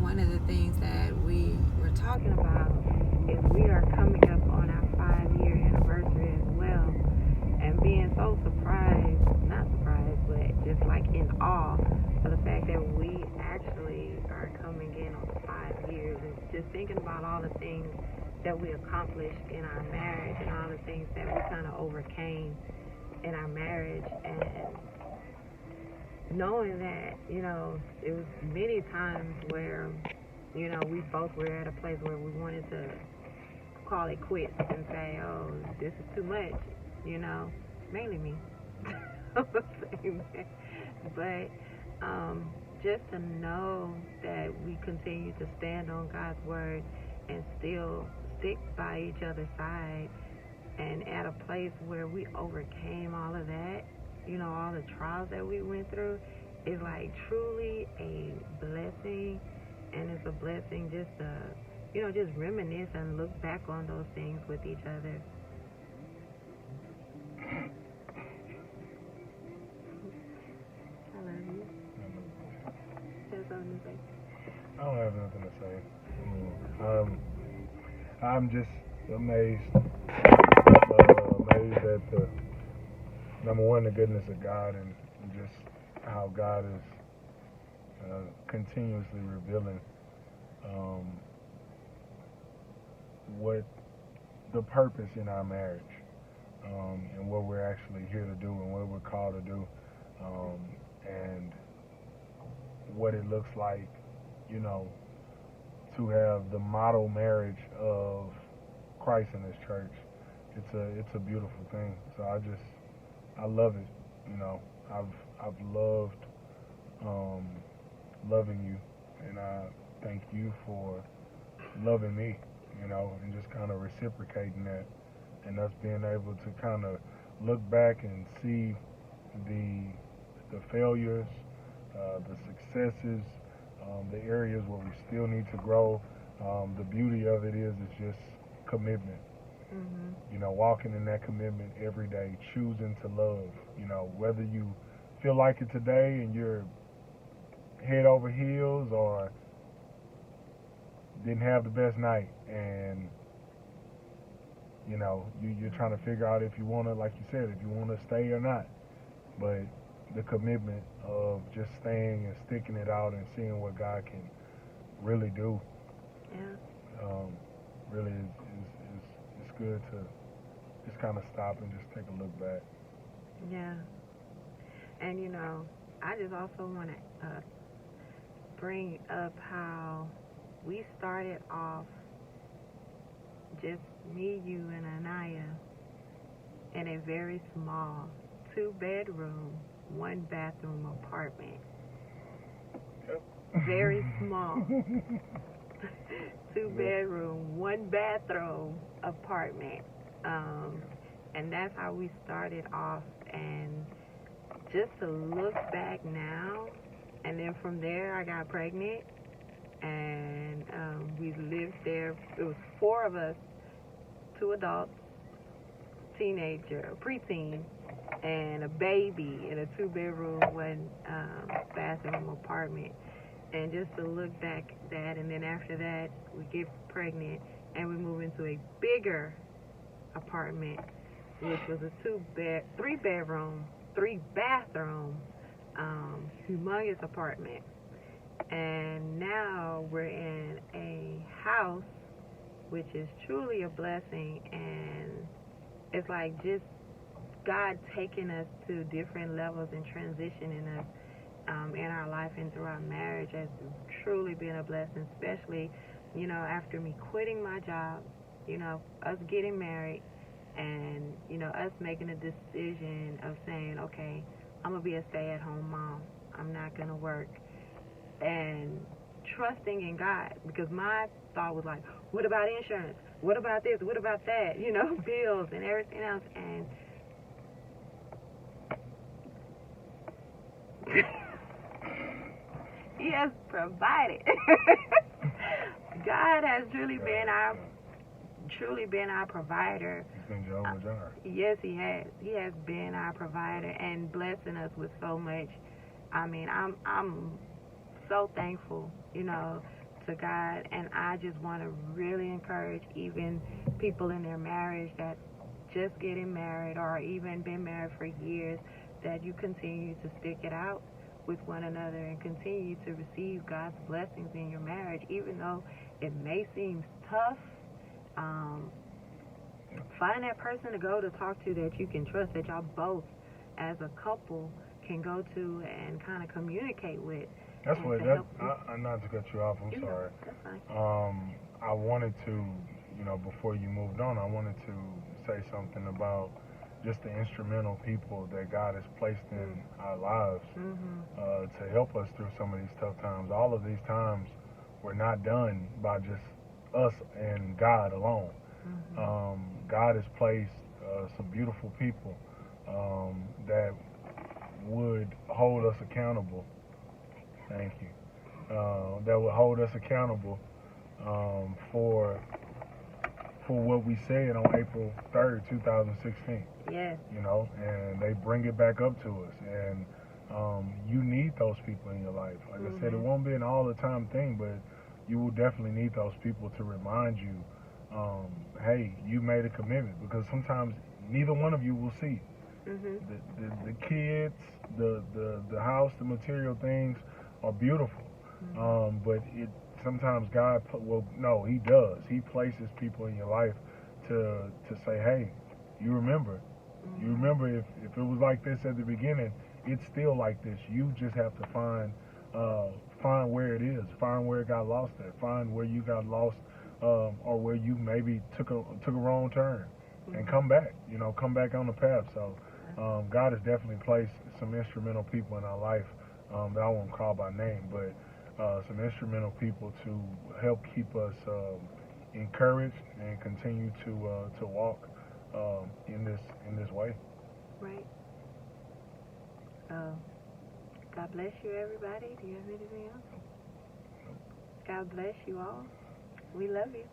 one of the things that we were talking about is we are coming up on our 5-year anniversary as well, and being so surprised, not surprised, but just like in awe of the fact that we actually are coming in on 5 years, and just thinking about all the things that we accomplished in our marriage and all the things that we kind of overcame in our marriage, and knowing that, it was many times where, we both were at a place where we wanted to call it quits and say, oh, this is too much, mainly me. But just to know that we continue to stand on God's word and still stick by each other's side, and at a place where we overcame all of that, all the trials that we went through, is like truly a blessing. And it's a blessing just to, just reminisce and look back on those things with each other. I love you. Have something to say? I don't have nothing to say. I'm just amazed at the, number one, the goodness of God, and just how God is continuously revealing what the purpose in our marriage, and what we're actually here to do and what we're called to do, and what it looks like, to have the model marriage of Christ in His church. It's a beautiful thing. So I love it. I've loved loving you, and I thank you for loving me, and just kind of reciprocating that, and us being able to kind of look back and see the failures, the successes, the areas where we still need to grow. The beauty of it is just commitment. Mm-hmm. Walking in that commitment every day, choosing to love. Whether you feel like it today and you're head over heels, or didn't have the best night, and you're trying to figure out if you want to, like you said, if you want to stay or not. But the commitment of just staying and sticking it out and seeing what God can really do, really is good to just kind of stop and just take a look back. Yeah. And I just also want to bring up how we started off, just me, you, and Anaya, in a very small 2-bedroom, 1-bathroom apartment. Yep. Very small. 2-bedroom, 1-bathroom apartment. And that's how we started off. And just to look back now, and then from there I got pregnant, and we lived there. It was 4 of us, 2 adults, teenager, preteen, and a baby in a 2-bedroom, 1-bathroom apartment. And just to look back at that, and then after that we get pregnant and we move into a bigger apartment, which was a 3-bedroom, 3-bathroom, humongous apartment. And now we're in a house, which is truly a blessing, and it's like just God taking us to different levels and transitioning us in our life and through our marriage has truly been a blessing, especially, after me quitting my job, us getting married, and, us making a decision of saying, okay, I'm going to be a stay-at-home mom. I'm not going to work. And trusting in God, because my thought was like, what about insurance? What about this? What about that? Bills and everything else. And He has provided. God has truly been our provider. He's been Jehovah Jireh. Yes, He has. He has been our provider and blessing us with so much. I mean, I'm so thankful, to God. And I just want to really encourage even people in their marriage that just getting married or even been married for years, that you continue to stick it out with one another and continue to receive God's blessings in your marriage, even though it may seem tough. Find that person to go to talk to that you can trust, that y'all both as a couple can go to and kind of communicate with. That's what, not to cut you off, I'm sorry. That's fine. I wanted to, before you moved on, I wanted to say something about just the instrumental people that God has placed in our lives to help us through some of these tough times. All of these times were not done by just us and God alone. God has placed some beautiful people that would hold us accountable. Thank you. That would hold us accountable for what we said on April 3rd, 2016. Yes. And they bring it back up to us. And you need those people in your life. Like I said, it won't be an all-the-time thing, but you will definitely need those people to remind you, hey, you made a commitment. Because sometimes neither one of you will see. The kids, the house, the material things are beautiful. But sometimes God, He does. He places people in your life to say, hey, you remember. You remember if it was like this at the beginning, it's still like this. You just have to find where it is, find where it got lost at, find where you got lost, or where you maybe took a wrong turn, and come back. Come back on the path. So God has definitely placed some instrumental people in our life that I won't call by name, but some instrumental people to help keep us encouraged and continue to walk in this way. Right. God bless you, everybody. Do you have anything else? God bless you all. We love you.